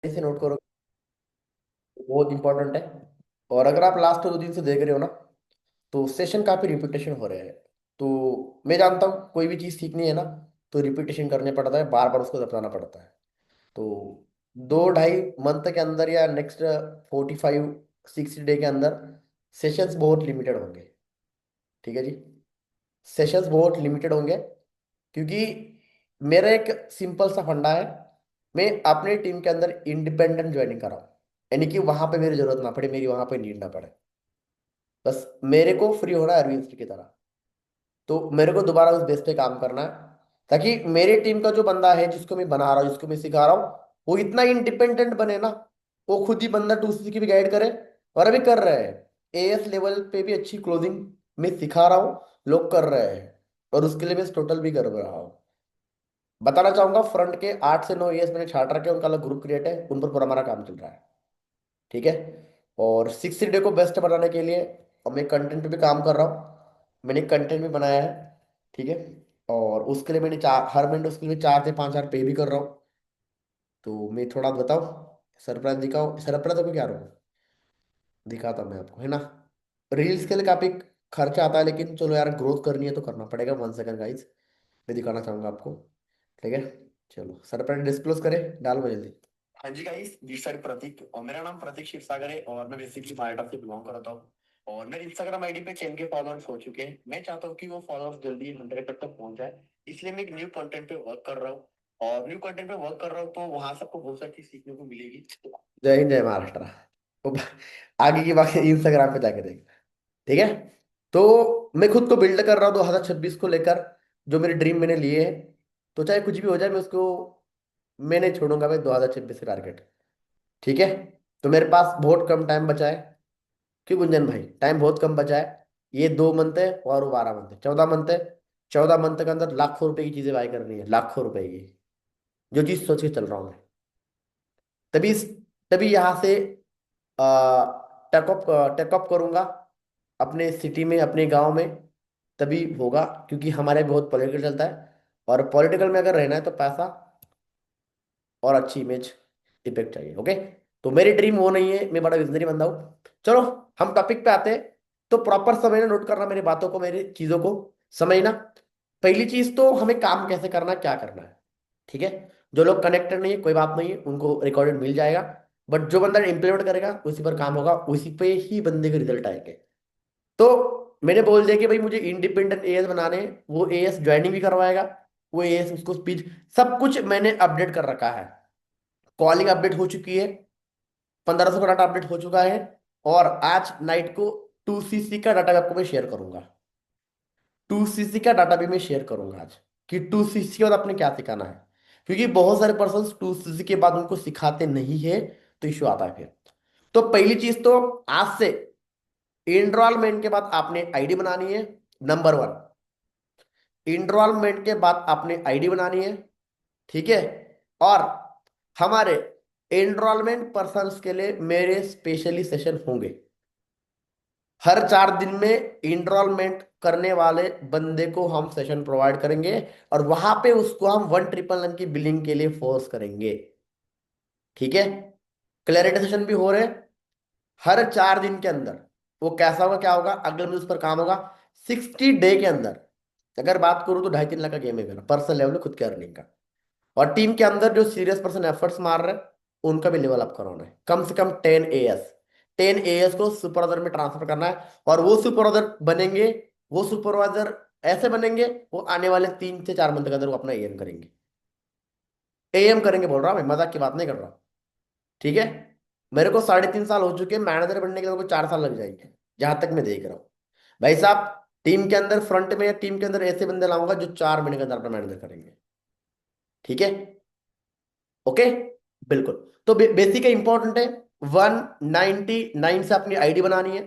से नोट करो, बहुत इंपॉर्टेंट है। और अगर आप लास्ट 2 दिन से देख रहे हो ना, तो सेशन काफी रिपीटेशन हो रहे हैं। तो मैं जानता हूँ कोई भी चीज़ सीखनी है ना, तो रिपीटेशन करने पड़ता है, बार बार उसको दोहराना पड़ता है। तो 2-2.5 मंथ के अंदर या नेक्स्ट 45-60 डे के अंदर सेशंस बहुत लिमिटेड होंगे। ठीक है जी, सेशंस बहुत लिमिटेड होंगे, क्योंकि मेरा एक सिंपल सा फंडा है। मैं अपने टीम के अंदर इंडिपेंडेंट ज्वाइनिंग कर रहा हूँ, यानी कि वहां पे मेरी जरूरत ना पड़े, मेरी वहां पे नीड ना पड़े। बस मेरे को फ्री होना है अरविंद की तरह। तो मेरे को दोबारा उस बेस पे काम करना है, ताकि मेरी टीम का जो बंदा है, जिसको मैं बना रहा हूँ, जिसको मैं सिखा रहा हूँ, वो इतना इंडिपेंडेंट बने ना। वो खुद ही बंदा 2CC की भी गाइड करे, और अभी कर रहे हैं। एएस लेवल पे भी अच्छी क्लोजिंग में सिखा रहा हूँ, लोग कर रहे हैं। और उसके लिए मैं टोटल भी कर रहा हूँ। बताना चाहूंगा, फ्रंट के 8 से 9 एएस मैंने छाट रखे हैं, उनका अलग ग्रुप क्रिएट है, उन पर पूरा हमारा काम चल रहा है। ठीक है। और 60 डे को बेस्ट बनाने के लिए अब मैं कंटेंट पे भी काम कर रहा हूँ। मैंने कंटेंट भी बनाया है। ठीक है। और उसके लिए मैंने हर महीने उसके लिए 4 से 5 हज़ार पे भी कर रहा हूँ। तो मैं थोड़ा बताओ, सरप्राइज दिखाओ, सरप्राइज को क्या रहा, दिखाता मैं आपको, है ना। रील्स के लिए काफी खर्चा आता है, लेकिन चलो यार, ग्रोथ करनी है तो करना पड़ेगा। 1 सेकंड गाइस, मैं दिखाना चाहूंगा आपको। ठीक है। चलो सरप्राइज डिस्क्लोज करें, डालो जल्दी। हाँ जी गाइस, दिस साइड प्रतीक, और मेरा नाम प्रतीक क्षीरसागर है, और मैं बेसिकली नोएडा से बिलोंग करता हूँ। और मेरे इंस्टाग्राम आईडी पे 10 के फॉलोअर्स हो चुके हैं। मैं चाहता हूँ कि वो फॉलोअर्स जल्दी 100 तक पहुंच जाए, इसलिए मैं एक न्यू कंटेंट पे वर्क कर रहा हूँ। और न्यू कंटेंट पे वर्क कर रहा हूँ, तो वहां से आपको बहुत सारी चीज सीखने को मिलेगी। जय हिंद, जय महाराष्ट्र। तो आगे की बात इंस्टाग्राम पे जाके देख। ठीक है। तो मैं खुद को बिल्ड कर रहा हूँ 2026 को लेकर, जो मेरे ड्रीम मैंने लिए हैं। तो चाहे कुछ भी हो जाए, मैं उसको, मैं नहीं छोड़ूंगा भाई 2026 का टारगेट। ठीक है। तो मेरे पास बहुत कम टाइम बचा है। क्यों गुंजन भाई, टाइम बहुत कम बचा है। ये 2 मंथ है, और वो 12 मंथ है, 14 मंथ है। 14 मंथ के अंदर लाखों रुपए की चीजें बाय करनी है, लाखों रुपए की। जो चीज सोच के चल रहा हूँ मैं, तभी तभी यहाँ से टेकअप टेकअप करूंगा, अपने सिटी में, अपने गांव में। तभी होगा, क्योंकि हमारे बहुत पॉलिटिकल चलता है। और पॉलिटिकल में अगर रहना है, तो पैसा और अच्छी इमेज, इफेक्ट चाहिए। ओके। तो मेरी ड्रीम वो नहीं है, मैं बड़ा विजनरी बंदा हूँ। चलो, हम टॉपिक पे आते हैं। तो प्रॉपर समय नोट करना, मेरी बातों को, मेरी चीजों को समझना। पहली चीज तो हमें काम कैसे करना है, क्या करना है। ठीक है। जो लोग कनेक्टेड नहीं है, कोई बात नहीं है, उनको रिकॉर्डेड मिल जाएगा। बट जो बंदा इम्प्लीमेंट करेगा, उसी पर काम होगा, उसी पे ही बंदे के रिजल्ट आएंगे। तो मैंने बोल दिया कि भाई मुझे इंडिपेंडेंट एएस बनाने हैं, वो एएस ज्वाइनिंग भी करवाएगा, वो एएस उसको स्पीच, सब कुछ मैंने अपडेट कर रखा है। कॉलिंग अपडेट हो चुकी है, 1500 का डाटा अपडेट हो चुका है। और आज नाइट को 2CC का डाटा आपको मैं शेयर करूंगा। 2CC का डाटा भी मैं शेयर करूंगा आज, कि 2CC के बाद आपने क्या सिखाना है। क्योंकि बहुत सारे पर्सन 2CC के बाद उनको सिखाते नहीं है, तो इश्यू आता है फिर। तो पहली चीज तो, आज से एनरोलमेंट के बाद आपने आईडी बनानी है। नंबर 1, एनरोलमेंट के बाद आपने आईडी बनानी है। ठीक है। और हमारे एनरोलमेंट पर्सन्स के लिए मेरे स्पेशली सेशन होंगे। हर 4 दिन में एनरोलमेंट करने वाले बंदे को हम सेशन प्रोवाइड करेंगे, और वहां पे उसको हम 1,999 की बिलिंग के लिए फोर्स करेंगे। ठीक है। क्लैरिटी सेशन भी हो रहे हैं हर 4 दिन के अंदर। वो कैसा होगा, क्या होगा, अगले दिन उस पर काम होगा। 60 डे के अंदर, अगर बात करूं तो 2.5-3 लाख का गेम है मेरा पर्सनल लेवल में, खुद के अर्निंग का। और टीम के अंदर जो सीरियस पर्सन एफर्ट्स मार रहे हैं, उनका भी लेवल अप करवाना है, कम से कम 10 एएस। 10 एएस को सुपरवाइजर में ट्रांसफर करना है। और वो सुपरवाइजर बनेंगे, वो सुपरवाइजर ऐसे बनेंगे, वो आने वाले 3 से 4 मंथ के अंदर वो अपना एएम करेंगे। एएम करेंगे बोल रहा हूं मैं, मजाक की बात नहीं कर रहा। ठीक है। मेरे को 3.5 साल हो चुके हैं, मैनेजर बनने के लिए मेरे को 4 साल लग जाएंगे, जहां तक मैं देख रहा हूँ। भाई साहब, टीम के अंदर फ्रंट में, या टीम के अंदर ऐसे बंदे लाऊंगा जो 4 महीने के अंदर अपना मैनेजर करेंगे। ठीक है। ओके। बिल्कुल। तो बेसिक इंपॉर्टेंट है। 199 से अपनी आईडी बनानी है।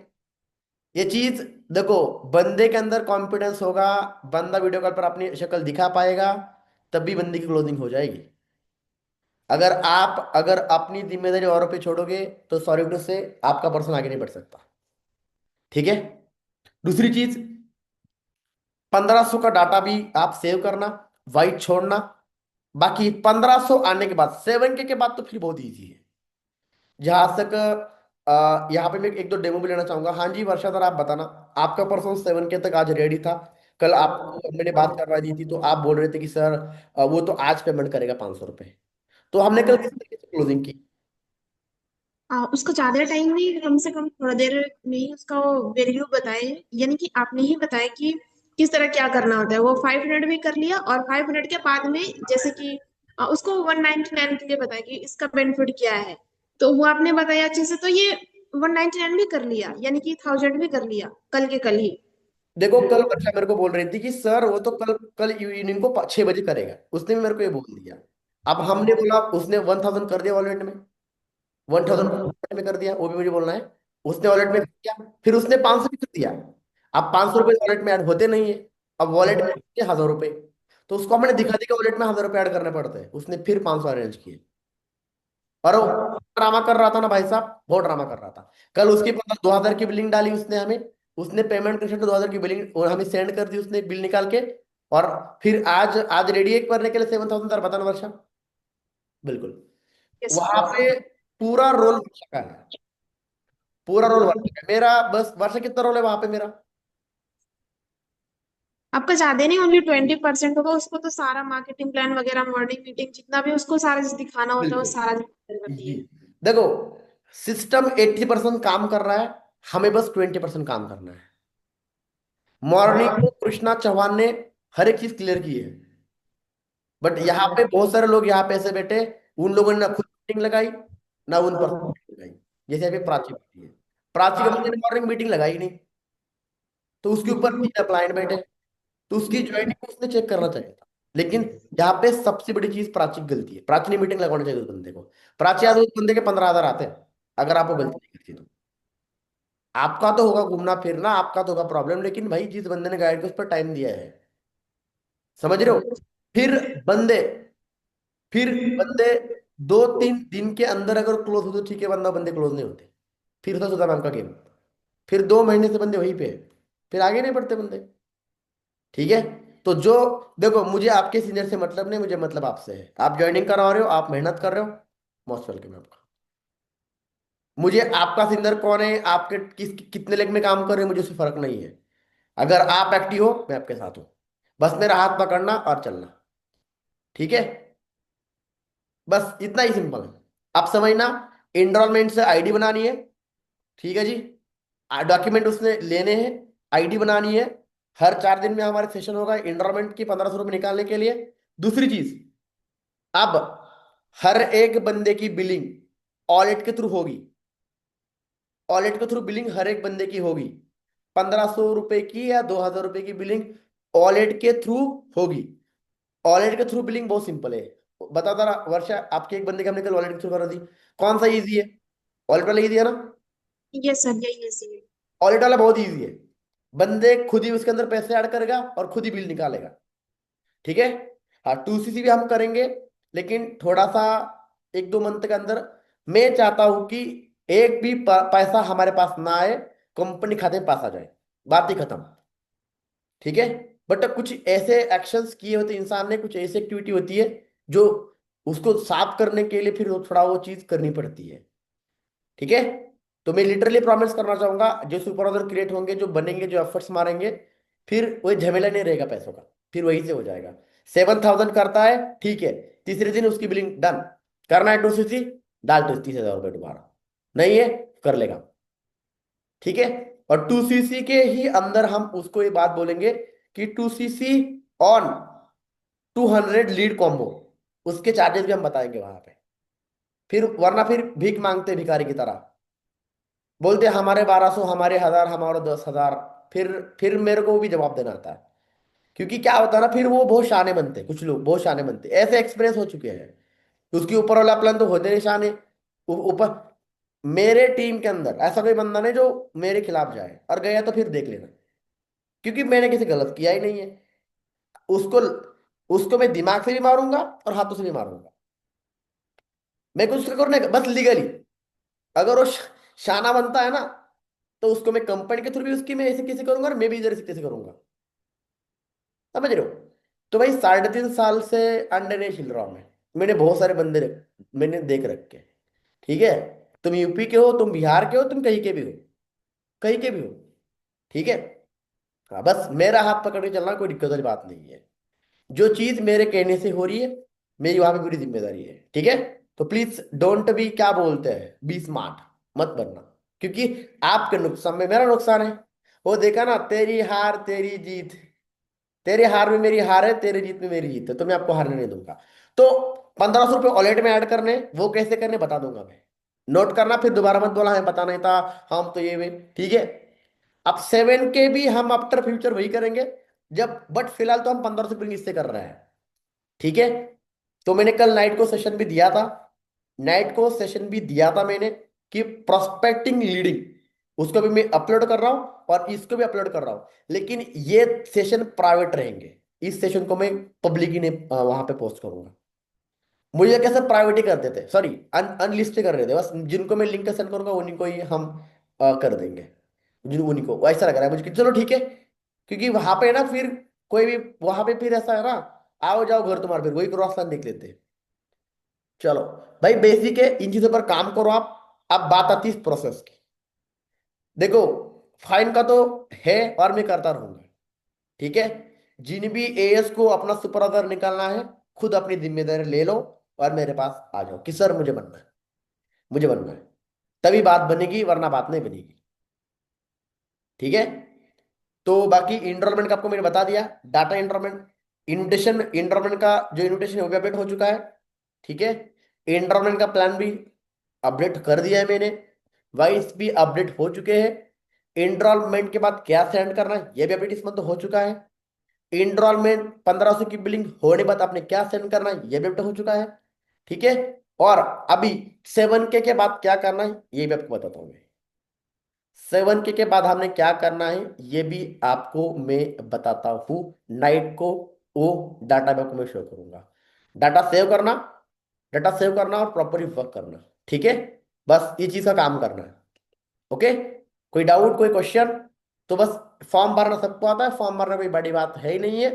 ये चीज देखो, बंदे के अंदर कॉन्फिडेंस होगा, बंदा वीडियो कॉल पर अपनी शक्ल दिखा पाएगा, तभी बंदे की क्लोजिंग हो जाएगी। अगर अपनी जिम्मेदारी औरों पे छोड़ोगे, तो सॉरी टू से आपका पर्सन आगे नहीं बढ़ सकता। ठीक है। दूसरी चीज, 1500 का डाटा भी आप सेव करना, वाइट छोड़ना। बाकी 1500 आने के बाद, 7K के बाद तो फिर बहुत इजी है। जहां तक यहाँ पे मैं एक दो डेमो भी लेना चाहूंगा। हाँ जी वर्षा सर, आप बताना। आपका परसों 7K तक आज रेडी था। कल आपको मैंने बात करवा दी थी, तो आप बोल रहे थे कि सर वो तो आज पेमेंट करेगा 500 रुपये। तो हमने कल किस तरीके से क्लोजिंग की? उसको ज्यादा टाइम नहीं, कम से कम थोड़ा देर में ही उसका वो वैल्यू बताए। यानी कि आपने ही बताया कि किस तरह क्या करना होता है। वो 500 भी कर लिया, और 500 के बाद में जैसे कि उसको 199 के लिए बताया कि इसका बेनिफिट क्या है। तो वो आपने बताया अच्छे से, तो ये 199 भी कर लिया, यानी कि 1000 भी कर लिया कल के कल ही। देखो कल वर्षा मेरे को बोल रही थी कि सर वो तो कल कल इवनिंग को 6 बजे करेगा, उसने भी मेरे को ये बोल दिया। अब हमने बोला, उसने 1000 कर दिया वॉलेट में, 1000 वॉलेट में कर दिया, वो भी मुझे बोलना है। उसने वॉलेट में किया, फिर उसने 500 भी कर दिया। अब 500 रुपये वॉलेट में ऐड होते नहीं है। अब वॉलेट में 1000 रुपये, तो उसको हमने दिखा दी कि वॉलेट में 1000 रुपये ऐड करने पड़ते हैं। उसने फिर 500 अरेंज किए। और वो ड्रामा कर रहा था ना भाई साहब, बहुत ड्रामा कर रहा था। कल उसकी 2000 की बिलिंग डाली उसने हमें। उसने पेमेंट कर 2000 की बिलिंग और हमें सेंड कर दी उसने बिल निकाल के। और फिर आज आज रेडी करने के लिए 7000 बताना वर्षा। बिल्कुल। यस वहां सर। पे पूरा रोल वर्षा का है। पूरा रोल वर्षा का है। मेरा बस, वर्षा कितना रोल है वहां पे मेरा? आपका ज्यादा नहीं, ओनली 20% होगा। उसको तो सारा मार्केटिंग प्लान वगैरह, मॉर्निंग मीटिंग, जितना भी उसको सारा दिखाना होता है वो बिल्कुल सारा करती जी। है। देखो, सिस्टम 80% काम कर रहा है, हमें बस 20% काम करना है। मॉर्निंग को कृष्णा चौहान ने हर एक चीज क्लियर की है। बट यहाँ पे बहुत सारे लोग यहाँ पे ऐसे बैठे, उन लोगों ने ना खुद मीटिंग लगाई, ना उन पर मीटिंग लगाई। जैसे अभी प्राची बैठी है, प्राची के बंदे ने मॉर्निंग मीटिंग लगाई नहीं, तो उसके ऊपर 3 क्लाइंट बैठे। तो उसकी ज्वाइनिंग को उसने चेक करना चाहिए था। लेकिन यहाँ पे सबसे बड़ी चीज प्राची की गलती है। प्राची ने मीटिंग लगवानी चाहिए उस बंदे को। प्राची यादव, उस बंदे के 15,000 आते हैं अगर आप वो गलती नहीं करती तो। आपका तो होगा घूमना फिरना, आपका तो होगा प्रॉब्लम, लेकिन भाई जिस बंदे ने गाइड को उस पर टाइम दिया है, समझ रहे हो? फिर बंदे फिर बंदे 2-3 दिन के अंदर अगर क्लोज हो तो ठीक है, वरना बंदे क्लोज नहीं होते। फिर था सुधा मैम का गेम। फिर 2 महीने से बंदे वहीं पे है, फिर आगे नहीं बढ़ते बंदे। ठीक है। तो जो, देखो मुझे आपके सीनियर से मतलब नहीं, मुझे मतलब आपसे है। आप ज्वाइनिंग करवा रहे हो, आप मेहनत कर रहे हो, मोस्ट वेलकम है आपका। मुझे आपका सीनियर कौन है, आपके कितने लेग में काम कर रहे हो, मुझे उससे फर्क नहीं है। अगर आप एक्टिव हो, मैं आपके साथ हूँ। बस मेरा हाथ पकड़ना और चलना। ठीक है। बस इतना ही सिंपल है। आप समझना। एनरोलमेंट से आईडी बनानी है। ठीक है जी। डॉक्यूमेंट उसने लेने हैं, आईडी बनानी है। हर 4 दिन में हमारे सेशन होगा एनरोलमेंट की 1500 रुपये निकालने के लिए। दूसरी चीज, अब हर एक बंदे की बिलिंग ऑलेट के थ्रू होगी। ऑलेट के थ्रू बिलिंग हर एक बंदे की होगी। 1500 रुपए की या 2000 रुपए की बिलिंग ऑलेट के थ्रू होगी। ऑलेट के थ्रू बिलिंग बहुत सिंपल है। बता दरा वर्षा, आपके एक बंदे के हमने कल ऑलेट के थ्रू करा दी। कौन सा इजी है? ऑलेट वाला इजी है ना? यस सर, यही है। ऑलेट वाला बहुत इजी है। बंदे खुद ही उसके अंदर पैसे ऐड करेगा और खुद ही बिल निकालेगा। ठीक है। हाँ, 2CC भी हम करेंगे, लेकिन थोड़ा सा 1-2 मंथ के अंदर। मैं चाहता हूं कि एक भी पैसा हमारे पास ना आए, कंपनी खाते में पास आ जाए, बात ही खत्म। ठीक है। बट कुछ ऐसे एक्शंस किए होते इंसान ने, कुछ ऐसी एक्टिविटी होती है जो उसको साफ करने के लिए फिर थोड़ा वो चीज करनी पड़ती है। ठीक है। तो मैं लिटरली प्रॉमिस करना चाहूंगा, जो सुपर ऑर्डर क्रिएट होंगे, जो बनेंगे, जो एफर्ट्स मारेंगे, फिर वही झमेला नहीं रहेगा पैसों का। फिर वहीं से हो जाएगा। 7000 करता है, ठीक है, तीसरे दिन उसकी बिलिंग डन। करना है 2CC, डाल दो 30,000 रुपये दोबारा। नहीं है, कर लेगा। ठीक है। और 2CC के ही अंदर हम उसको ये बात बोलेंगे कि 2CC ऑन 200 लीड कॉम्बो, उसके चार्जेस भी हम बताएंगे वहां पे। फिर वरना फिर भीख मांगते भिखारी की तरह, बोलते हमारे 1200, हमारे 1000, हमारे 10,000। फिर मेरे को भी जवाब देना आता है। क्योंकि क्या होता है ना, फिर वो बहुत शाने बनते हैं, कुछ लोग बहुत शाने बनते हैं, ऐसे एक्सपीरियंस हो चुके हैं। उसके ऊपर वाला प्लान तो होते नहीं शाने। ऊपर मेरे टीम के अंदर ऐसा कोई बंदा नहीं जो मेरे खिलाफ जाए, और गया तो फिर देख लेना। क्योंकि मैंने किसी गलत किया ही नहीं है। उसको उसको मैं दिमाग से भी मारूंगा और हाथों से भी मारूंगा। मैं कुछ करूँ नहीं, बस लीगली। अगर वो शाना बनता है ना, तो उसको मैं कंपनी के थ्रू भी उसकी मैं ऐसे कैसे करूंगा, और मैं भी इधर से कैसे करूंगा। समझ रहे हो? तो भाई 3.5 साल से अंडे नहीं छिल रहा हूं मैं। मैंने बहुत सारे बंदे मैंने देख रखे। ठीक है। तुम यूपी के हो, तुम बिहार के हो, तुम कहीं के भी हो, कहीं के भी हो, ठीक है। हाँ, बस मेरा हाथ पकड़ के चलना, कोई दिक्कत वाली बात नहीं है। जो चीज मेरे कहने से हो रही है, मेरी वहां पे पूरी जिम्मेदारी है, ठीक है। तो प्लीज डोंट बी, क्या बोलते हैं, बी स्मार्ट मत बनना, क्योंकि आपके नुकसान में मेरा नुकसान है। वो देखा ना, तेरी हार तेरी जीत, तेरी हार में मेरी हार है, तेरी जीत में मेरी जीत है, तो मैं आपको हारने नहीं दूंगा। तो 1500 रुपये वॉलेट में ऐड करने, वो कैसे करने बता दूंगा मैं। नोट करना, फिर दोबारा मत बोला है पता नहीं था, हम तो ये वे, ठीक है। अब 7 के भी हम आफ्टर फ्यूचर वही करेंगे, जब बट फिलहाल तो हम 1500 इससे कर रहे हैं, ठीक है। तो मैंने कल नाइट को सेशन भी दिया था, नाइट को सेशन भी दिया था मैंने, कि प्रोस्पेक्टिंग लीडिंग, उसको भी मैं अपलोड कर रहा हूं और इसको भी अपलोड कर रहा हूं, लेकिन ये सेशन प्राइवेट रहेंगे। इस सेशन को मैं पब्लिक ही नहीं वहां पे पोस्ट करूंगा। मुझे कैसे प्राइवेट ही कर देते, सॉरी अनलिस्ट कर रहे थे, बस जिनको मैं लिंक सेंड करूंगा उन्हीं को ही हम कर देंगे, जिन उन्हीं को ऐसा लग रहा है मुझे कि चलो ठीक है। क्योंकि वहां पे ना फिर कोई भी, वहां पे फिर ऐसा है ना, आओ जाओ घर तुम्हारे, फिर वही क्रॉस लाइन देख लेते हैं। चलो भाई, बेसिक है, इन चीजों पर काम करो आप। अब बात आती है प्रोसेस की। देखो, फाइन का तो है और मैं करता रहूंगा, ठीक है। जिन भी एएस को अपना सुपर ऑर्डर निकालना है, खुद अपनी जिम्मेदारी ले लो और मेरे पास आ जाओ कि सर मुझे बनना है, मुझे बनना है, तभी बात बनेगी, वरना बात नहीं बनेगी, ठीक है। तो बाकी इनरोलमेंट का आपको मैंने बता दिया, डाटा इनरोलमेंट, इन्विटेशन इनरोलमेंट का जो इन्विटेशन है वो भी अपडेट हो चुका है, ठीक है। इनरोलमेंट का प्लान भी अपडेट कर दिया है मैंने, वाइस भी अपडेट हो चुके हैं। इनरोलमेंट के बाद क्या सेंड करना है ये भी अपडेट इस मंथ हो चुका है। इनरोलमेंट 1500 की बिलिंग होने के बाद आपने क्या सेंड करना है ये भी अपडेट हो चुका है, ठीक है। और अभी 7K के बाद क्या करना है ये भी आपको बताता हूँ मैं। 7K के बाद हमने क्या करना है ये भी आपको मैं बताता हूँ। नाइट को वो डाटा मैं आपको मैं शो करूंगा। डाटा सेव करना, डाटा सेव करना और प्रॉपरली वर्क करना, ठीक है। बस ये चीज का काम करना है, ओके। कोई डाउट, कोई क्वेश्चन? तो बस, फॉर्म भरना सबको आता है, फॉर्म भरना कोई बड़ी बात है ही नहीं है।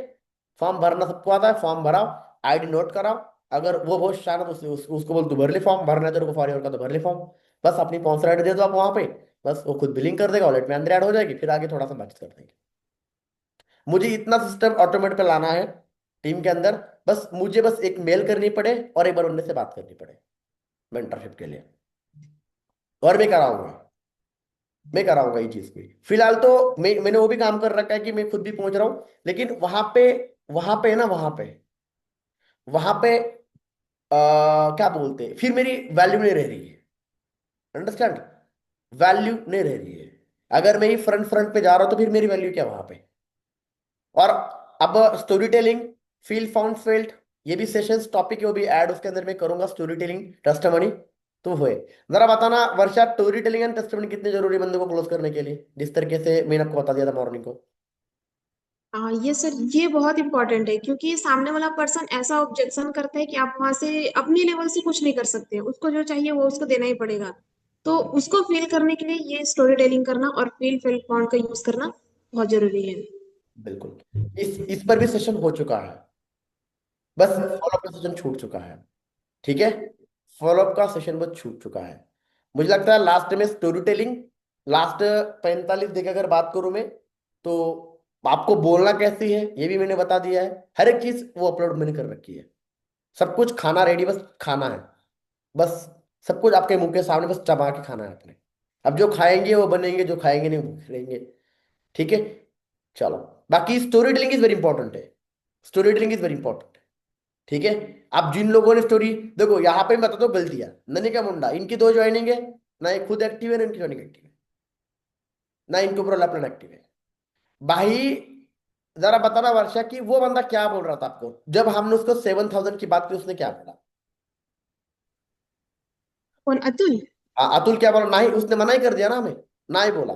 फॉर्म भरना सबको आता है, फॉर्म भराओ, आईडी नोट कराओ। अगर वो बहुत शान है तो उसको बोल, तू भर ले फॉर्म, भरना है तेरे को फॉर का तो भर ले फॉर्म। बस अपनी स्पॉन्सर आईडी दे दो आप वहां पे, बस वो खुद बिलिंग कर देगा, वॉलेट में अंदर ऐड हो जाएगी, फिर आगे थोड़ा सा बातचीत कर देंगे। मुझे इतना सिस्टम ऑटोमेट पे लाना है टीम के अंदर, बस मुझे बस एक मेल करनी पड़े और एक बार उनसे बात करनी पड़े मेंटरशिप के लिए, और मैं कराऊंगा, मैं कराऊंगा ये चीज भी। फिलहाल तो मैंने वो भी काम कर रखा है कि मैं खुद भी पहुंच रहा हूँ, लेकिन वहां पे है ना, वहां पे क्या बोलते हैं, फिर मेरी वैल्यू नहीं रह रही है, अंडरस्टैंड, वैल्यू नहीं रह रही है। अगर मैं ही फ्रंट फ्रंट पे जा रहा हूं तो फिर मेरी वैल्यू क्या वहां पे। और अब story telling, feel found felt, ये भी सेशंस टॉपिक है, वो भी ऐड उसके अंदर मैं करूंगा, स्टोरी टेलिंग, टेस्टमनी। तो हुए, जरा बताना वर्षा, स्टोरी टेलिंग एंड टेस्टमनी कितनी जरूरी है बंदे को क्लोज करने के लिए, जिस तरीके से मैंने आपको बता दिया था मॉर्निंग को। ये सर, ये बहुत इंपॉर्टेंट है, क्योंकि सामने वाला पर्सन ऐसा ऑब्जेक्शन करता है कि आप वहां से अपनी लेवल से कुछ नहीं कर सकते, उसको जो चाहिए वो उसको देना ही पड़ेगा। तो उसको फील करने के लिए ये स्टोरी टेलिंग करना और फील फील पॉइंट का यूज करना बहुत जरूरी है। बिल्कुल, इस पर भी सेशन हो चुका है, बस फॉलोअप का सेशन छूट चुका है, ठीक है। फॉलोअप का सेशन बस छूट चुका है। मुझे लगता है लास्ट में स्टोरी टेलिंग, लास्ट 45 दिन अगर बात करूं मैं, तो आपको बोलना कैसी है ये भी मैंने बता दिया है, हर एक चीज वो अपलोड मैंने कर रखी है। सब कुछ खाना रेडी, बस खाना है, बस सब कुछ आपके मुंह के सामने, बस चबा के खाना है आपने। अब जो खाएंगे वो बनेंगे, जो खाएंगे नहीं वो भूखे रहेंगे, ठीक है। चलो, बाकी story telling is very important है, story telling is very important, ठीक है। अब जिन लोगों ने स्टोरी, देखो यहाँ पे मैं बता दो गलतियां, ननी का मुंडा, इनकी 2 ज्वाइनिंग है, ना ये खुद एक्टिव है ना इनकी ज्वाइनिंग एक्टिव है, ना इनके ऊपर अपना एक्टिव है। भाई जरा बताना वर्षा कि वो बंदा क्या बोल रहा था आपको, जब हमने उसको 7,000 की बात की उसने क्या बोला? कौन, अतुल? अतुल क्या बोला, ना ही उसने मना ही कर दिया ना हमें, ना ही बोला।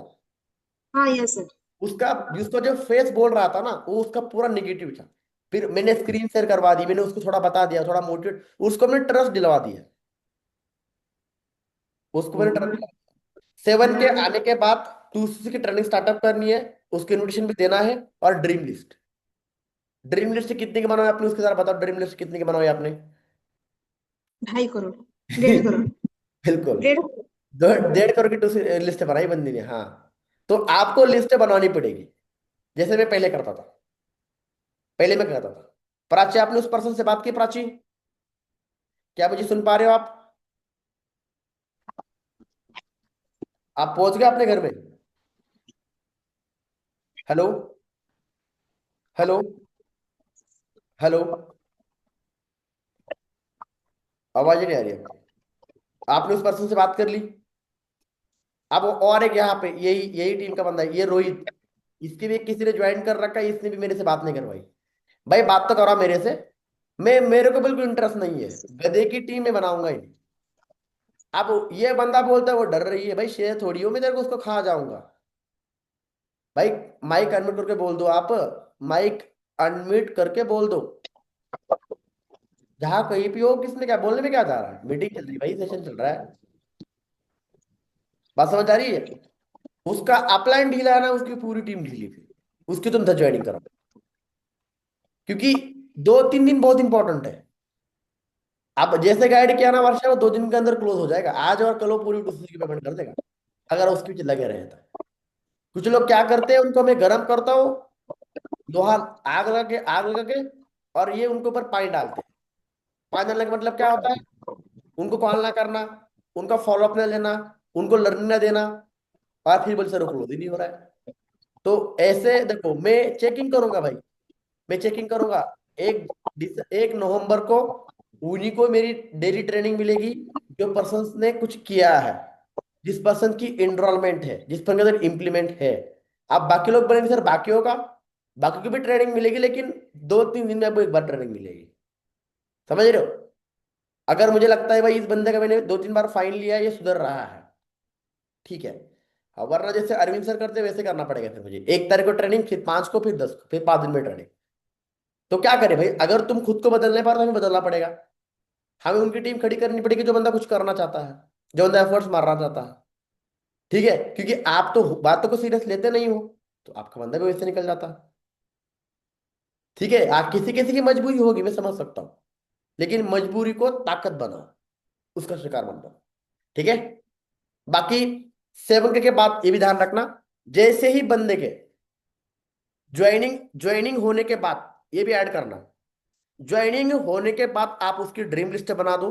हाँ, यस सर। उसका, जिसको जो फेस बोल रहा था ना, वो उसका पूरा निगेटिव था। फिर मैंने स्क्रीन शेयर करवा दी, मैंने उसको थोड़ा बता दिया, थोड़ा मोटिवेट, उसको मैंने ट्रस्ट दिलवा दिया, उसको मैंने ट्रस्ट दिलवा। 7 के आने के बाद दूसरी की ट्रेनिंग स्टार्टअप करनी है, उसके इन्विटेशन भी देना है। और ड्रीम लिस्ट, ड्रीम लिस्ट कितने की बनाई आपने, उसके जरा बताओ, ड्रीम लिस्ट कितने की बनाई आपने? 2.5 करोड़, 1.5 करोड़, बिल्कुल, 1.5 करोड़। डेढ़ करोड़ की लिस्ट बनाई बंदी ने, हाँ। तो आपको लिस्ट बनवानी पड़ेगी, जैसे मैं पहले करता था। पहले मैं करता था। प्राची, आपने उस पर्सन से बात की? प्राची, क्या मुझे सुन पा रहे हो आप? आप पहुंच गए अपने घर में? हेलो? हेलो? हेलो? आवाज ही नहीं आ रही आपकी। आपने उस पर्सन से बात कर ली? अब और एक यहाँ पे यही यही टीम का बंदा है, ये रोहित। इसकी भी किसी ने ज्वाइन कर रखा है, इसने भी मेरे से बात नहीं करवाई। भाई बात तो करा मेरे से। मेरे को बिल्कुल इंटरेस्ट नहीं है, गधे की टीम में बनाऊंगा ही नहीं। अब ये बंदा बोलता है वो डर रही है, भाई शेर थोड़ी हो मैं तेरे को उसको खा जाऊंगा। भाई माइक अनम्यूट करके बोल दो आप। माइक अनम्यूट करके बोल दो। जहां कहीं भी हो, किसने क्या बोलने में क्या जा रहा है, मीटिंग चल रही है भाई, सेशन चल रहा है। बात समझ आ रही है? उसका अपलाइन ढीला है ना, उसकी पूरी टीम ढीली थी। उसकी तुम था ज्वाइनिंग करो, क्योंकि 2-3 दिन बहुत इंपॉर्टेंट है। अब जैसे गाइड किया ना वर्षा, वो 2 दिन के अंदर क्लोज हो जाएगा, आज और कल वो पूरी उसकी की पेमेंट कर देगा, अगर उसके पीछे लगे रहे तो। कुछ लोग क्या करते हैं, उनको मैं गर्म करता हूँ, लोहा, आग लगा के, और ये उनके ऊपर पानी डालते हैं। पानी डालने का मतलब क्या होता है? उनको कॉल ना करना, उनका फॉलोअप ना लेना, उनको लर्निंग ना देना, और फिर बोल सर क्लोज ही नहीं हो रहा है। तो ऐसे देखो, मैं चेकिंग करूंगा भाई, मैं चेकिंग करूंगा। 1 नवंबर को उन्हीं को मेरी डेली ट्रेनिंग मिलेगी, जो पर्सन ने कुछ किया है, जिस पर्सन की एनरोलमेंट है, जिस पर्सन के अंदर इम्प्लीमेंट है। अब बाकी लोग बनेंगे सर, बाकियों का, बाकी को भी ट्रेनिंग मिलेगी, लेकिन 2-3 दिन में आपको एक बार ट्रेनिंग मिलेगी। समझ रहे हो? अगर मुझे लगता है भाई इस बंदे का मैंने 2-3 बार फाइन लिया है, ये सुधर रहा है, ठीक है। अब वरना जैसे अरविंद सर करते वैसे करना पड़ेगा, फिर मुझे 1 तारीख को ट्रेनिंग, फिर 5 को, फिर 10 को, फिर 5 दिन में ट्रेनिंग। तो क्या करें भाई, अगर तुम खुद को बदलने पर तो हमें बदलना पड़ेगा। हमें उनकी टीम खड़ी करनी पड़ेगी, जो बंदा कुछ करना चाहता है, जो बंदा एफर्ट्स मारना चाहता है। ठीक है, क्योंकि आप तो बातों को सीरियस लेते नहीं हो, तो आपका बंदा भी वैसे निकल जाता है। ठीक है, आप किसी किसी की मजबूरी होगी, मैं समझ सकता हूँ, लेकिन मजबूरी को ताकत बनाओ, उसका शिकार मत बनो। ठीक है। बाकी 7 के बाद ये भी ध्यान रखना, जैसे ही बंदे के ज्वाइनिंग ज्वाइनिंग होने के बाद, ये भी ऐड करना, ज्वाइनिंग होने के बाद आप उसकी ड्रीम लिस्ट बना दो।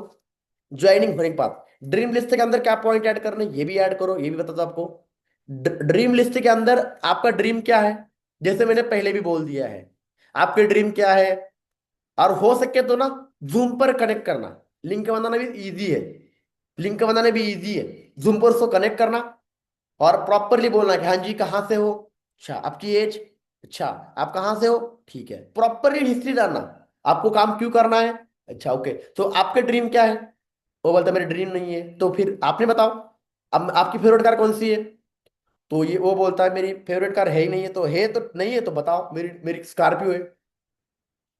ज्वाइनिंग होने के बाद ड्रीम लिस्ट के अंदर क्या पॉइंट ऐड करने, ये भी ऐड करो, ये भी बता दो आपको। ड्रीम लिस्ट के अंदर आपका ड्रीम क्या है, जैसे मैंने पहले भी बोल दिया है, आपके ड्रीम क्या है। और हो सके तो ना, जूम पर कनेक्ट करना। लिंक बनाना भी इजी है, लिंक बनाना भी इजी है। जूम पर उसको कनेक्ट करना, और प्रॉपरली बोलना कि हाँ जी कहाँ से हो, अच्छा आपकी एज, अच्छा आप कहाँ से हो, ठीक है, प्रॉपरली हिस्ट्री डालना, आपको काम क्यों करना है, अच्छा ओके, तो आपके ड्रीम क्या है। वो बोलता है मेरे ड्रीम नहीं है, तो फिर आपने बताओ, अब आपकी फेवरेट कार कौन सी है। तो ये वो बोलता है मेरी फेवरेट कार है ही नहीं है, तो है तो नहीं है तो बताओ, मेरी मेरी स्कॉर्पियो है।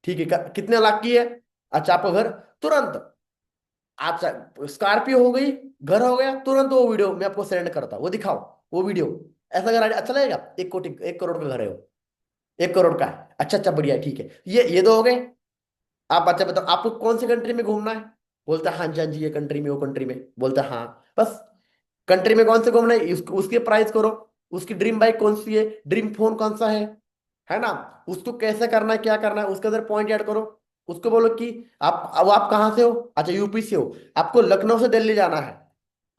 ठीक है, कितने लाख की है, अच्छा आपका घर, तुरंत आप, स्कॉर्पियो हो गई, घर हो गया, तुरंत वो वीडियो मैं आपको सेंड करता हूँ, वो दिखाओ, वो वीडियो। ऐसा अगर अच्छा लगेगा, 1 कोटी, 1 करोड़ का घर है वो, 1 करोड़ का है, अच्छा अच्छा बढ़िया है, ठीक है, ये दो हो गए। आप अच्छा बताओ आपको कौन सी कंट्री में घूमना है। बोलता है हाँ जी हाँ जी, ये कंट्री में वो कंट्री में, बोलता है हाँ, बस। कंट्री में कौन से घूमना है, उसके प्राइस करो, उसकी ड्रीम बाइक कौन सी है, ड्रीम फोन कौन सा है ना, उसको कैसे करना है, क्या करना है, उसके अंदर पॉइंट ऐड करो। उसको बोलो कि आप, अब आप कहाँ से हो, अच्छा यूपी से हो, आपको लखनऊ से दिल्ली जाना है।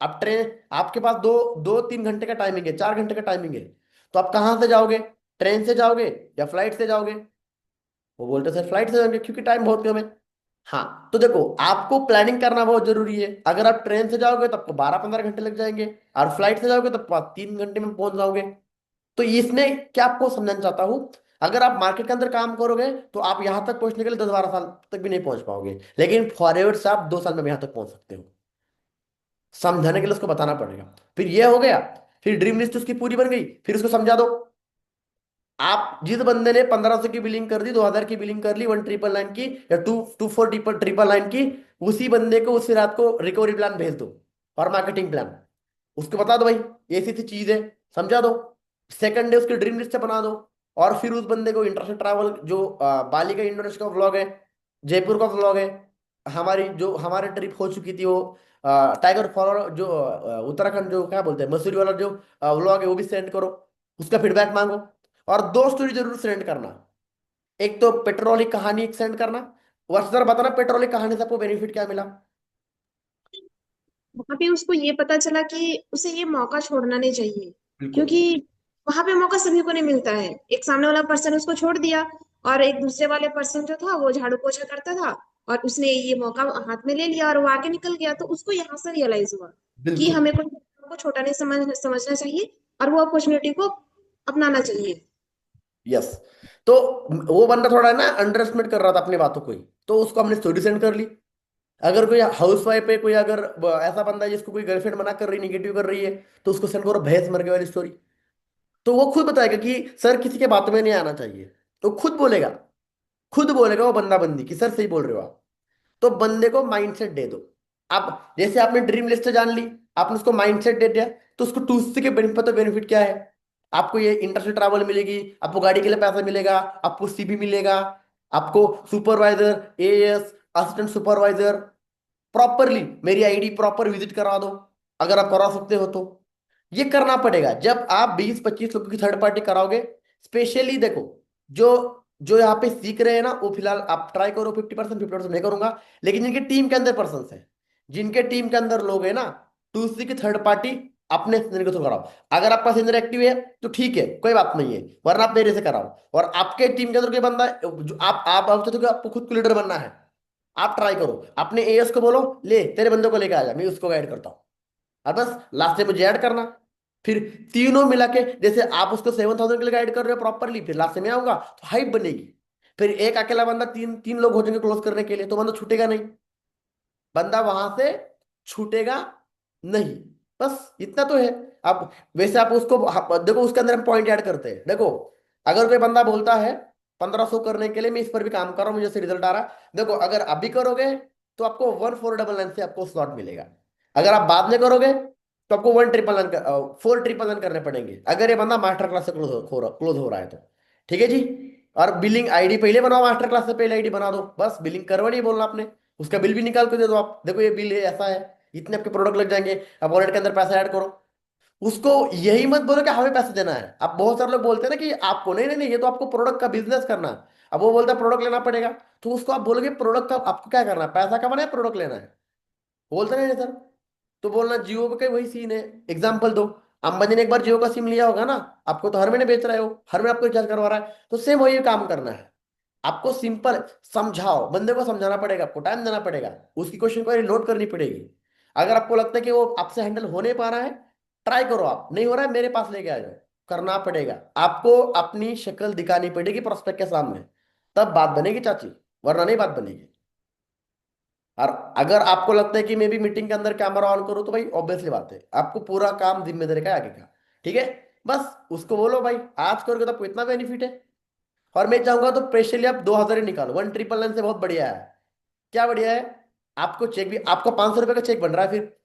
आप ट्रेन, आपके पास 2-3 घंटे का टाइमिंग है, 4 घंटे का टाइमिंग है, तो आप कहाँ से जाओगे, ट्रेन से जाओगे या फ्लाइट से जाओगे। वो बोलते सर फ्लाइट से जाएंगे, क्योंकि टाइम बहुत कम है। हाँ तो देखो, आपको प्लानिंग करना बहुत जरूरी है। अगर आप ट्रेन से जाओगे तो आपको 12-15 घंटे लग जाएंगे, और फ्लाइट से जाओगे तो 3 घंटे में पहुंच जाओगे। तो इसमें क्या आपको समझाना चाहता हूं, अगर आप मार्केट के अंदर काम करोगे तो आप यहां तक पहुंचने के लिए 10-12 साल तक भी नहीं पहुंच पाओगे, लेकिन फॉरवर्ड से आप 2 साल में भी यहां तक पहुंच सकते हो। समझाने के लिए उसको बताना पड़ेगा। फिर ये हो गया, फिर ड्रीम लिस्ट उसकी पूरी बन गई, फिर उसको समझा दो। आप जिस बंदे ने 1500 की बिलिंग कर दी, 2000 की बिलिंग कर ली, 1999 की, या 2499 की, उसी बंदे को उसी रात को रिकवरी प्लान भेज दो, और मार्केटिंग प्लान। उसको बता दो भाई ये ऐसी ऐसी चीज है, समझा दो। सेकंड डे उसकी ड्रीम लिस्ट बना दो। और फिर उस बंदे को इंटरनेशनल ट्रैवल, जो बाली का इंडोनेशिया का व्लॉग है, जयपुर का व्लॉग है, हमारी जो हमारे ट्रिप हो चुकी थी वो, टाइगर फॉलो जो उत्तराखंड जो क्या बोलते हैं मसूरी वाला जो व्लॉग है वो भी सेंड करो, उसका फीडबैक मांगो। और दो स्टोरी जरूर सेंड करना। एक तो पेट्रोल की कहानी एक सेंड करना, वर्षा बताना पेट्रोल की कहानी से आपको बेनिफिट क्या मिला। वहां पे उसको ये पता चला कि उसे ये मौका छोड़ना नहीं चाहिए, बिल्कुल। क्योंकि वहां पे मौका सभी को नहीं मिलता है। एक सामने वाला पर्सन उसको छोड़ दिया, और एक दूसरे वाले पर्सन जो था वो झाड़ू पोछा करता था, और उसने ये मौका हाथ में ले लिया और वो आगे निकल गया। तो उसको यहाँ से रियलाइज हुआ कि बिल्कुल। हमें को छोटा नहीं समझना चाहिए, और वो अपॉर्चुनिटी को अपनाना चाहिए। यस। तो वो बंदा थोड़ा ना अंडर एस्टिमेट कर रहा था अपनी बातों को ही, तो उसको हमने स्टोरी सेंड कर ली। अगर कोई हाउस वाइफ है, कोई अगर ऐसा बंदा है जिसको कोई गर्लफ्रेंड मना कर रही, निगेटिव कर रही है, तो उसको सेंड करो भैंस मर गए वाली स्टोरी। तो वो खुद बताएगा कि सर किसी के बातों में नहीं आना चाहिए। तो खुद बोलेगा वो बंदा बंदी कि सर सही बोल रहे हो आप। तो बंदे को माइंडसेट दे दो। आप जैसे आपने ड्रीम लिस्ट जान ली, आपने उसको माइंडसेट दे दिया, तो उसको टूसने के बेनिफिट, पता बेनिफिट क्या है। आपको ये इंटरनेशनल ट्रैवल मिलेगी, आपको गाड़ी के लिए पैसा मिलेगा, आपको सीबी मिलेगा, आपको supervisor, as, assistant supervisor, properly मेरी आईडी प्रॉपर विजिट करा दो, अगर आप करा सकते हो तो। ये करना पड़ेगा जब आप 20-25 लोगों की थर्ड पार्टी कराओगे। स्पेशली देखो, जो जो यहाँ पे सीख रहे हैं ना, वो फिलहाल आप ट्राई करो 50%, 50% नहीं करूंगा। लेकिन जिनके टीम के अंदर पर्सन है, जिनके टीम के अंदर लोग है ना, दूसरी की थर्ड पार्टी अपने सीनियर के थ्रू कराओ। अगर आपका सीनियर एक्टिव है तो ठीक है, कोई बात नहीं है, वरना आप मेरे से कराओ। और आपके टीम के अंदर कोई बंदा जो आप चाहते हो कि आपको खुद को लीडर बनना है, आप ट्राई करो, अपने एएस को बोलो ले तेरे बंदे को लेके आ जा, मैं उसको गाइड करता हूँ। और बस लास्ट में मुझे ऐड करना। फिर तीनों मिला के, जैसे आप उसको 7,000 के लिए गाइड कर रहे हो प्रॉपरली, फिर लास्ट में आऊंगा तो हाइप बनेगी। फिर एक अकेला बंदा, तीन तीन लोग हो जाएंगे क्लोज करने के लिए, तो बंदा छूटेगा नहीं, बंदा वहां से छूटेगा नहीं। बस इतना तो है। अब वैसे आप उसको देखो, उसके अंदर हम पॉइंट ऐड करते हैं। देखो, अगर कोई बंदा बोलता है 1,500 करने के लिए मैं इस पर भी काम कर रहा हूँ, मुझे से रिजल्ट आ रहा है, देखो अगर अभी करोगे तो आपको 1,499 से आपको स्लॉट मिलेगा। अगर आप बाद में करोगे तो आपको 1,999 4,999 करने पड़ेंगे, अगर ये बंदा मास्टर क्लास से क्लोज हो रहा है तो। ठीक है जी। और बिलिंग आईडी पहले बनाओ, मास्टर क्लास से पहले आईडी बना दो, बस बिलिंग करवानी है बोलना आपने। उसका बिल भी निकाल के दे दो, आप देखो ये बिल है ऐसा है, इतने आपके प्रोडक्ट लग जाएंगे, अब वॉलेट के अंदर पैसा ऐड करो। उसको यही मत बोलो कि हमें पैसे देना है। अब बहुत सारे लोग बोलते हैं ना कि आपको नहीं नहीं नहीं, ये तो आपको प्रोडक्ट का बिजनेस करना है। अब वो बोलता है प्रोडक्ट लेना पड़ेगा, तो उसको आप बोलोगे प्रोडक्ट का आपको क्या करना है, पैसा कमाना है, प्रोडक्ट लेना है। बोलते नहीं सर, तो बोलना जियो का वही सीन है। एग्जाम्पल दो, अंबानी ने एक बार जियो का सिम लिया होगा ना, आपको तो हर महीने बेच रहे हो, हर महीने आपको रिचार्ज करवा रहा है, तो सेम वही काम करना है। आपको सिंपल समझाओ, बंदे को समझाना पड़ेगा, आपको टाइम देना पड़ेगा, उसकी क्वेश्चन को लोड करनी पड़ेगी। अगर आपको लगता है कि वो आपसे हैंडल हो नहीं पा रहा है, ट्राई करो, आप नहीं हो रहा है मेरे पास लेके आ जाओ। करना पड़ेगा, आपको अपनी शक्ल दिखानी पड़ेगी प्रोस्पेक्ट के सामने, तब बात बनेगी चाची, वरना नहीं बात बनेगी। और अगर आपको लगता है कि मैं भी मीटिंग के अंदर कैमरा ऑन करूं, तो भाई ऑब्वियसली बात है आपको पूरा काम जिम्मेदारी का है आगे का। ठीक है। बस उसको बोलो भाई आज करोगे तो आपको इतना बेनिफिट है। और मैं चाहूंगा तो प्रेशरली आप 2,000 ही निकालो, 1,999 से बहुत बढ़िया है। क्या बढ़िया है, आपको चेक भी आपका 500 रुपये का चेक बन रहा है। फिर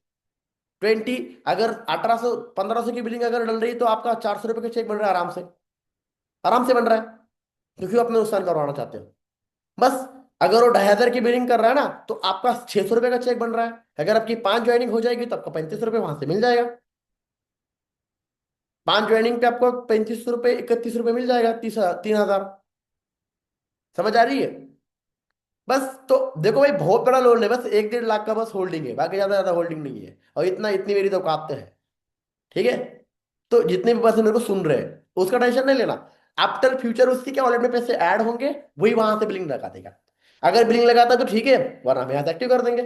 अगर 1,800 1,500 की बिलिंग अगर डल रही है, तो आपका 400 रुपये का चेक बन रहा है आराम से, आराम से बन रहा है, क्योंकि वो अपने नुकसान करवाना चाहते हो। बस अगर वो 2,500 की बिलिंग कर रहा है ना, तो आपका 600 रुपये का चेक बन रहा है। अगर आपकी 5 ज्वाइनिंग हो जाएगी तो आपका 35 रुपये वहां से मिल जाएगा। 5 ज्वाइनिंग पे आपको 35 रुपये, 31 रुपये मिल जाएगा, 3,000। समझ आ रही है। बस तो देखो भाई बहुत बड़ा लोन है, बस 1-1.5 लाख का बस होल्डिंग है, बाकी ज्यादा ज्यादा होल्डिंग नहीं है, और इतना इतनी मेरी तो औकात है। ठीक है। तो जितने भी पैसे मेरे को सुन रहे हैं उसका टेंशन नहीं लेना। आफ्टर फ्यूचर उसकी क्या वॉलेट में पैसे ऐड होंगे, वही वहां से बिलिंग लगा देगा। अगर बिलिंग लगाता है तो ठीक है, वरना हम यहाँ से एक्टिव कर देंगे।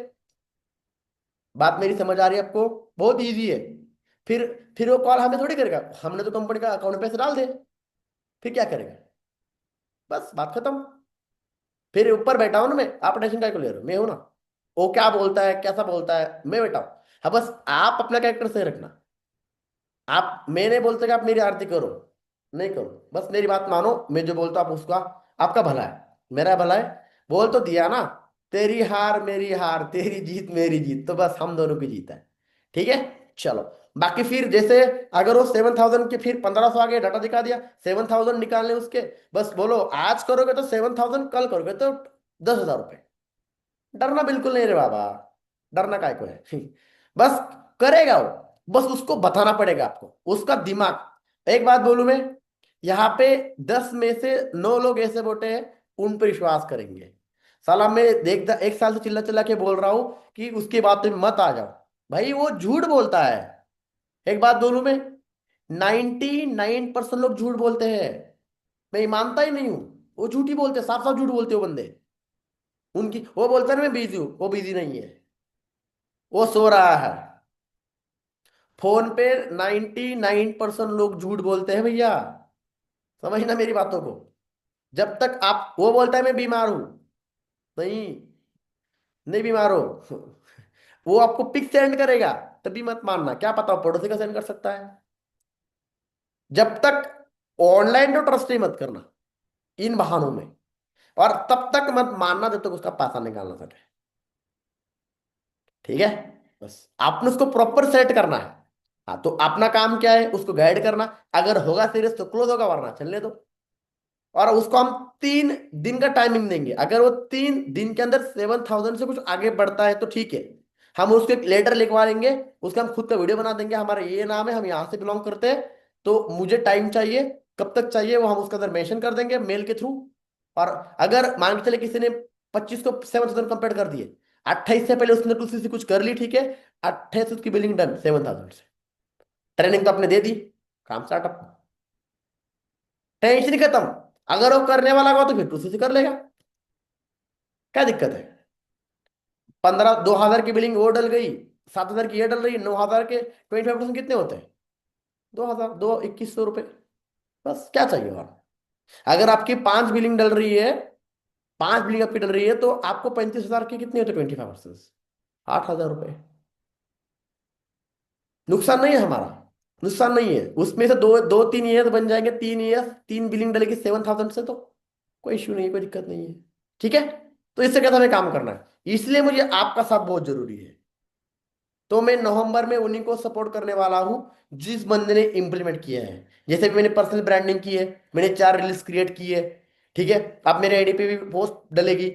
बात मेरी समझ आ रही है आपको। बहुत ईजी है। फिर फिर वो कॉल हमें थोड़ी करेगा, हमने तो कंपनी का अकाउंट में पैसे डाल दे, फिर क्या करेगा, बस बात खत्म। फिर ऊपर बैठा हूं ना मैं, आप टेंशन काय को ले रहे हो, मैं हूं ना। वो क्या बोलता है कैसा बोलता है मैं बैठा हूं। हाँ बस आप अपना कैरेक्टर सही रखना। आप, मैं नहीं बोलते कि आप मेरी आरती करो, नहीं करो, बस मेरी बात मानो, मैं जो बोलता हूं आप उसका, आपका भला है, मेरा भला है। बोल तो दिया ना, तेरी हार मेरी हार, तेरी जीत मेरी जीत, तो बस हम दोनों की जीत है। ठीक है। चलो, बाकी फिर जैसे अगर वो 7,000 के फिर 1,500 आगे डाटा दिखा दिया, 7,000 निकालने उसके, बस बोलो आज करोगे तो 7,000, कल करोगे तो 10,000 रुपये। डरना बिल्कुल नहीं रे बाबा। डरना काय को है? बस करेगा वो, बस उसको बताना पड़ेगा आपको, उसका दिमाग। एक बात बोलूं मैं, यहाँ पे 10 में से 9 लोग ऐसे बोलते हैं उन पर विश्वास करेंगे। साला मैं देखता 1 साल से चिल्ला चिल्ला के बोल रहा हूं कि उसकी बात में मत आ जाओ, भाई वो झूठ बोलता है। एक बात बोलूं मैं, 99% लोग झूठ बोलते हैं, मैं मानता ही नहीं हूं। वो झूठ ही बोलते, साफ साफ झूठ बोलते हो बंदे। उनकी वो बोलता है ना मैं बिजी हूं, वो बिजी नहीं है, वो सो रहा है। फोन पे 99% लोग झूठ बोलते हैं भैया, समझना मेरी बातों को। जब तक आप, वो बोलता है मैं बीमार हूं, नहीं, नहीं बीमार हो। वो आपको पिक सेंड करेगा, तभी मत मानना, क्या पता वो पड़ोसी का सेंड कर सकता है। जब तक ऑनलाइन तो ट्रस्ट ही मत करना इन बहानों में, और तब तक मत मानना जब तक उसका पैसा निकालना सके। ठीक है, बस आपने उसको प्रॉपर सेट करना है। हाँ, तो अपना काम क्या है, उसको गाइड करना। अगर होगा सीरियस तो क्लोज होगा, वरना चलने दो। और उसको हम 3 दिन का टाइमिंग देंगे, अगर वो 3 दिन के अंदर 7,000 से कुछ आगे बढ़ता है तो ठीक है, हम उसको एक लेटर लिखवा लेंगे, उसका हम खुद का वीडियो बना देंगे, हमारा ये नाम है, हम यहाँ से बिलोंग करते हैं, तो मुझे टाइम चाहिए, कब तक चाहिए वो हम उसके अंदर मेंशन कर देंगे मेल के थ्रू। और अगर मान के चले किसी ने 25 को 7,000 कंप्लीट कर दिए, 28 से पहले उसने 2 CC कुछ कर ली, ठीक है, 28 उसकी बिलिंग डन 7,000 से। ट्रेनिंग तो आपने दे दी, काम स्टार्टअप, टेंशन खत्म। अगर वो करने वाला होगा तो फिर 2 CC कर लेगा, क्या दिक्कत है? 2,000 की बिलिंग वो डल गई, 7,000 की ये डल रही, 9,000 के 25% कितने होते हैं? 2,000, 2,200 रुपये, बस क्या चाहिए और? अगर आपकी 5 बिलिंग डल रही है, 5 बिलिंग आपकी डल रही है, तो आपको 35,000 की कितने होते? 25%, 8,000 रुपये। नुकसान नहीं है हमारा, नुकसान नहीं है उसमें से। दो दो 3 ईयर्स बन जाएंगे, 3 ईयर्स, 3 बिलिंग डलेगी 7,000 से, तो कोई इश्यू नहीं है, कोई दिक्कत नहीं है। ठीक है, तो इससे कैसे हमें काम करना है, इसलिए मुझे आपका साथ बहुत जरूरी है। तो मैं नवंबर में उन्हीं को सपोर्ट करने वाला हूं जिस बंदे ने इंप्लीमेंट किया है। जैसे कि मैंने पर्सनल ब्रांडिंग की है, मैंने 4 रील्स क्रिएट की है, ठीक है, अब मेरे आईडी पे भी पोस्ट डलेगी,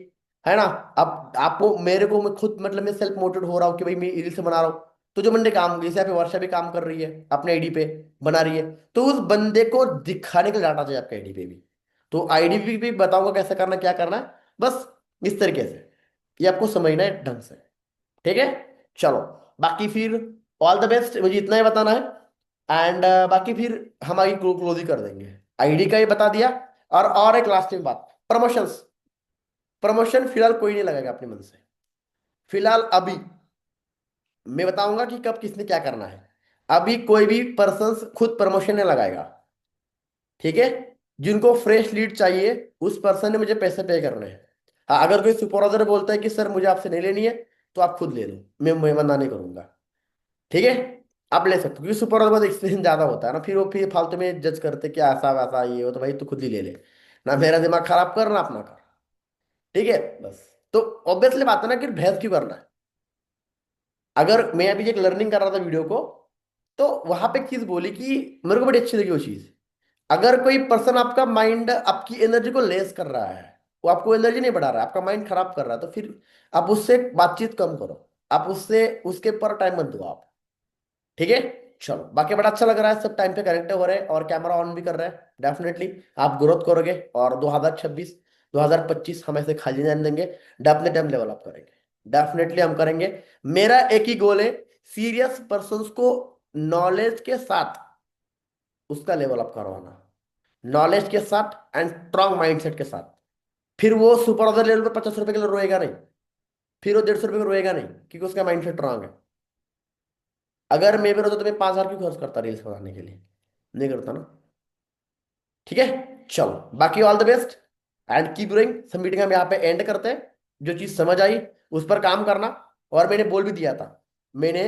है ना। अब आपको मेरे को, मैं खुद मतलब मैं सेल्फ मोटिवेट हो रहा हूँ कि भाई मैं रील्स बना रहा हूँ। तो जो बंदे काम, जैसे यहाँ पे वर्षा भी काम कर रही है अपने आईडी पे, बना रही है, तो उस बंदे को दिखाने के लिए डाटा चाहिए आपके आईडी पे भी। तो आईडी भी बताऊंगा कैसे करना, क्या करना है, बस इस तरीके से, ये आपको समझना है ढंग से। ठीक है, चलो, बाकी फिर ऑल द बेस्ट, मुझे इतना ही बताना है। एंड बाकी फिर हम आगे क्लोज ही कर देंगे। आईडी का ही बता दिया। और एक लास्ट में बात, प्रमोशंस। प्रमोशन फिलहाल कोई नहीं लगाएगा अपने मन से, फिलहाल अभी मैं बताऊंगा कि कब किसने क्या करना है। अभी कोई भी पर्सन खुद प्रमोशन नहीं लगाएगा, ठीक है। जिनको फ्रेश लीड चाहिए, उस पर्सन ने मुझे पैसे पे करने हैं। हाँ, अगर कोई सुपरवाइजर बोलता है कि सर मुझे आपसे नहीं लेनी है, तो आप खुद ले लो, मैं मना नहीं करूंगा। ठीक है, आप ले सकते हो, क्योंकि सुपरवाइजर का एक्सपीरियंस ज्यादा होता है ना, फिर वो फिर फालतू में जज करते कि ऐसा वैसा ये हो, तो भाई तू खुद ही ले ले, ना मेरा दिमाग खराब कर ना अपना कर। ठीक है, बस। तो ऑब्वियसली बात है ना कि बहस क्यों करना है। अगर मैं अभी एक लर्निंग कर रहा था वीडियो को, तो वहां पे एक चीज बोली कि मेरे को बड़ी अच्छी लगी वो चीज। अगर कोई पर्सन आपका माइंड, आपकी एनर्जी को लेस कर रहा है, वो आपको एनर्जी नहीं बढ़ा रहा है, आपका माइंड खराब कर रहा है, तो फिर आप उससे बातचीत कम करो, आप उससे उसके पर टाइम मत दो आप। ठीक है, चलो, बाकी बड़ा अच्छा लग रहा है, सब टाइम पे कनेक्ट हो रहे हैं और कैमरा ऑन भी कर रहे हैं, डेफिनेटली आप ग्रोथ करोगे, और 2026 2025 हम ऐसे खाली नहीं रहने देंगे, डेफिनेटली हम लेवल अप करेंगे, डेफिनेटली हम करेंगे। मेरा एक ही गोल है, सीरियस पर्सन्स को नॉलेज के साथ उसका लेवल अप करवाना, नॉलेज के साथ एंड स्ट्रॉन्ग माइंडसेट के साथ। फिर वो सुपर लेवल पर 50 रुपए के लिए रोएगा नहीं, फिर वो 150 रुपए को रोएगा नहीं, क्योंकि उसका माइंडसेट स्ट्रांग है। अगर मैं भी रहता तो मैं 5,000 क्यों खर्च करता रील्स बनाने के लिए, नहीं करता ना। ठीक है, चलो, बाकी all the best and keep doing. सब मीटिंग हम यहाँ पे एंड करते हैं। जो चीज समझ आई उस पर काम करना, और मैंने बोल भी दिया था, मैंने